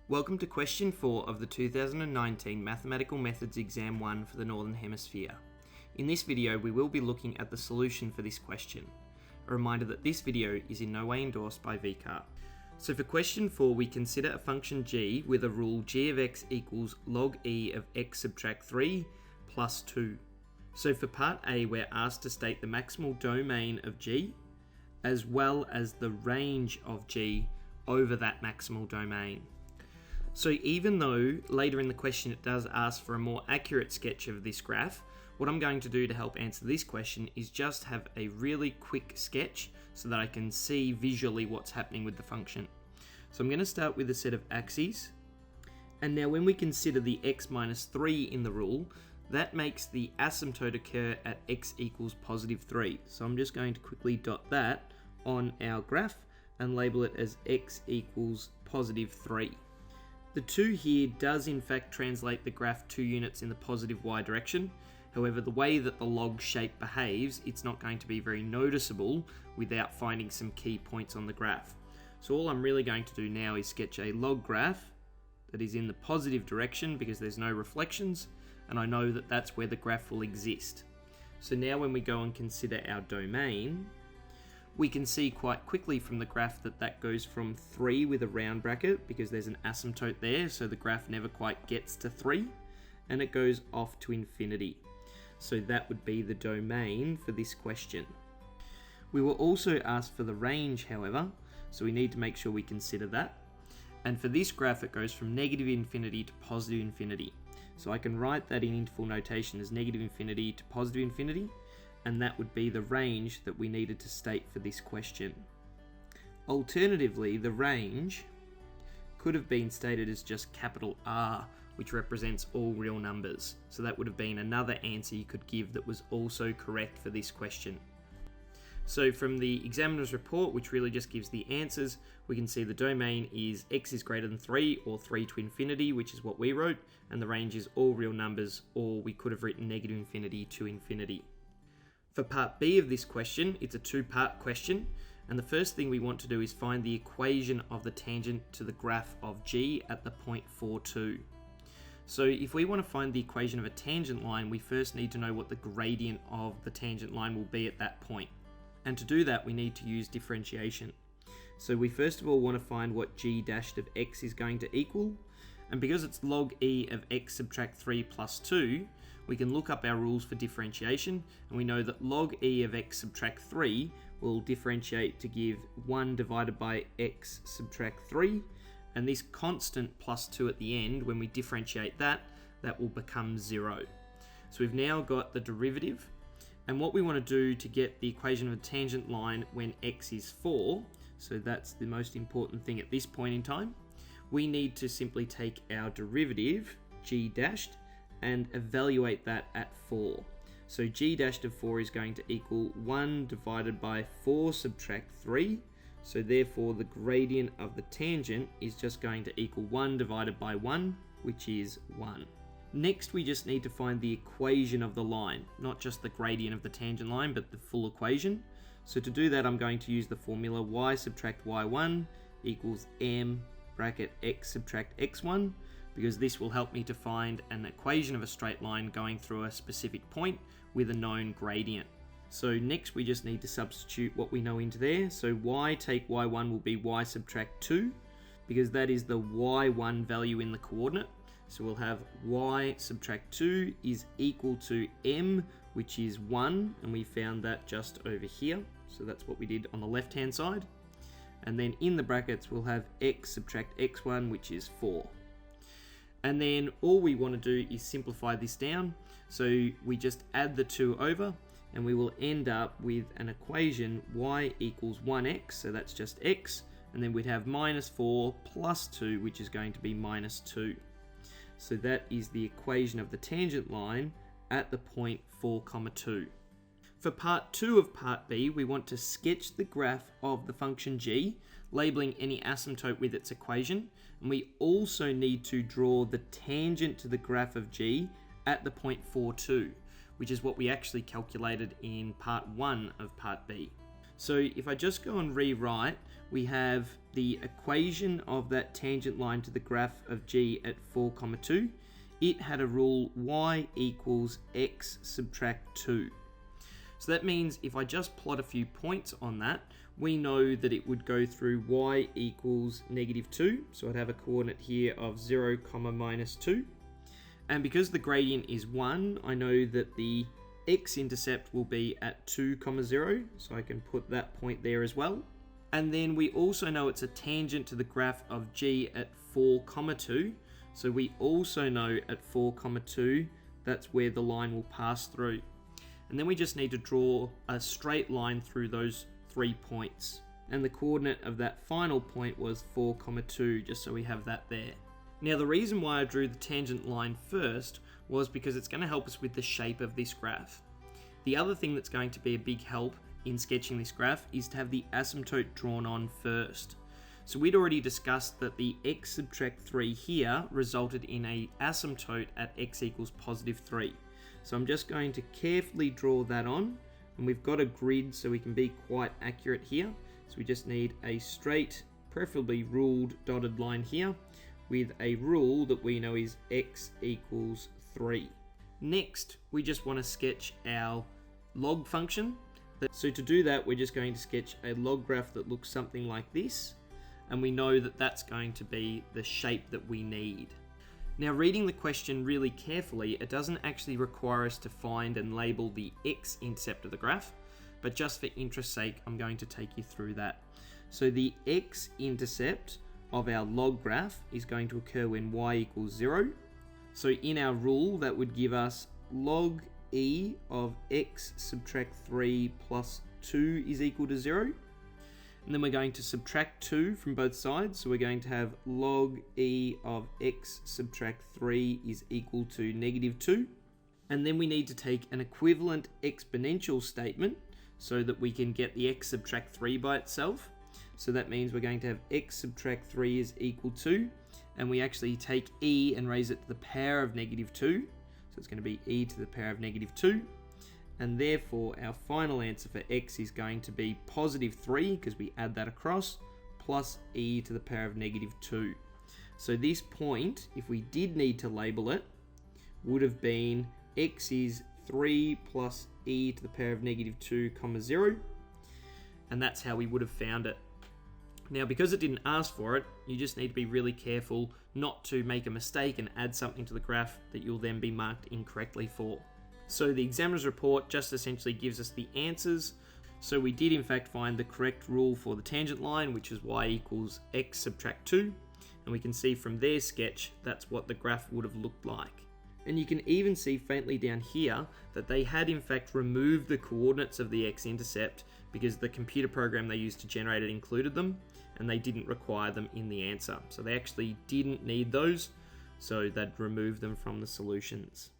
Welcome to question 4 of the 2019 Mathematical Methods Exam 1 for the Northern Hemisphere. In this video we will be looking at the solution for this question. A reminder that this video is in no way endorsed by VCAR. So for question 4 we consider a function g with a rule g of x equals log e of x subtract 3 plus 2. So for part A we're asked to state the maximal domain of g as well as the range of g over that maximal domain. So even though later in the question it does ask for a more accurate sketch of this graph, what I'm going to do to help answer this question is just have a really quick sketch so that I can see visually what's happening with the function. So I'm going to start with a set of axes, and now when we consider the x minus 3 in the rule, that makes the asymptote occur at x equals positive 3. So I'm just going to quickly dot that on our graph and label it as x equals positive 3. The 2 here does in fact translate the graph 2 units in the positive y direction. However, the way that the log shape behaves, it's not going to be very noticeable without finding some key points on the graph. So all I'm really going to do now is sketch a log graph that is in the positive direction because there's no reflections, and I know that that's where the graph will exist. So now when we go and consider our domain, we can see quite quickly from the graph that that goes from 3 with a round bracket because there's an asymptote there, so the graph never quite gets to 3, and it goes off to infinity. So that would be the domain for this question. We were also asked for the range, however, so we need to make sure we consider that. And for this graph it goes from negative infinity to positive infinity. So I can write that in interval notation as negative infinity to positive infinity, and that would be the range that we needed to state for this question. Alternatively, the range could have been stated as just capital R, which represents all real numbers. So that would have been another answer you could give that was also correct for this question. So from the examiner's report, which really just gives the answers, we can see the domain is x is greater than 3 or 3 to infinity, which is what we wrote, and the range is all real numbers, or we could have written negative infinity to infinity. For part B of this question, it's a two-part question, and the first thing we want to do is find the equation of the tangent to the graph of g at the point 4,2. So if we want to find the equation of a tangent line, we first need to know what the gradient of the tangent line will be at that point. And to do that, we need to use differentiation. So we first of all want to find what g dashed of x is going to equal, and because it's log e of x subtract 3 plus 2, we can look up our rules for differentiation, and we know that log e of x subtract 3 will differentiate to give 1 divided by x subtract 3, and this constant plus 2 at the end, when we differentiate that will become 0. So we've now got the derivative, and what we want to do to get the equation of a tangent line when x is 4, so that's the most important thing at this point in time, we need to simply take our derivative, g dashed, and evaluate that at 4. So g dashed of 4 is going to equal 1 divided by 4 subtract 3. So therefore the gradient of the tangent is just going to equal 1 divided by 1, which is 1. Next we just need to find the equation of the line, not just the gradient of the tangent line, but the full equation. So to do that I'm going to use the formula y subtract y1 equals m bracket x subtract x1, because this will help me to find an equation of a straight line going through a specific point with a known gradient. So next we just need to substitute what we know into there. So y take y1 will be y subtract 2, because that is the y1 value in the coordinate. So we'll have y subtract 2 is equal to m, which is 1, and we found that just over here. So that's what we did on the left hand side. And then in the brackets we'll have x subtract x1, which is 4. And then all we want to do is simplify this down. So we just add the 2 over, and we will end up with an equation y equals 1x, so that's just x, and then we'd have minus 4 plus 2, which is going to be minus 2. So that is the equation of the tangent line at the point 4, 2. For part 2 of part B, we want to sketch the graph of the function g, labeling any asymptote with its equation, and we also need to draw the tangent to the graph of g at the point 4,2, which is what we actually calculated in part 1 of part B. So if I just go and rewrite, we have the equation of that tangent line to the graph of g at 4, 2. It had a rule y equals x subtract 2. So that means if I just plot a few points on that, we know that it would go through y equals -2. So I'd have a coordinate here of 0, -2. And because the gradient is 1, I know that the x-intercept will be at 2, 0. So I can put that point there as well. And then we also know it's a tangent to the graph of g at 4, 2. So we also know at 4, 2, that's where the line will pass through. And then we just need to draw a straight line through those 3 points. And the coordinate of that final point was 4, 2, just so we have that there. Now the reason why I drew the tangent line first was because it's going to help us with the shape of this graph. The other thing that's going to be a big help in sketching this graph is to have the asymptote drawn on first. So we'd already discussed that the x subtract 3 here resulted in a asymptote at x equals +3. So I'm just going to carefully draw that on, and we've got a grid so we can be quite accurate here. So we just need a straight, preferably ruled dotted line here with a rule that we know is x equals 3. Next, we just want to sketch our log function. So to do that, we're just going to sketch a log graph that looks something like this, and we know that that's going to be the shape that we need. Now, reading the question really carefully, it doesn't actually require us to find and label the x-intercept of the graph, but just for interest's sake, I'm going to take you through that. So the x-intercept of our log graph is going to occur when y equals 0. So in our rule, that would give us log e of x subtract 3 plus 2 is equal to 0. And then we're going to subtract 2 from both sides. So we're going to have log e of x subtract 3 is equal to -2. And then we need to take an equivalent exponential statement so that we can get the x subtract 3 by itself. So that means we're going to have x subtract 3 is equal to, and we actually take e and raise it to the power of -2. So it's going to be e to the power of -2. And therefore, our final answer for x is going to be +3, because we add that across, plus e to the power of -2. So this point, if we did need to label it, would have been x is 3 plus e to the power of -2, 0. And that's how we would have found it. Now, because it didn't ask for it, you just need to be really careful not to make a mistake and add something to the graph that you'll then be marked incorrectly for. So the examiner's report just essentially gives us the answers. So we did in fact find the correct rule for the tangent line, which is y equals x subtract 2. And we can see from their sketch, that's what the graph would have looked like. And you can even see faintly down here that they had in fact removed the coordinates of the x-intercept because the computer program they used to generate it included them, and they didn't require them in the answer. So they actually didn't need those, so they'd remove them from the solutions.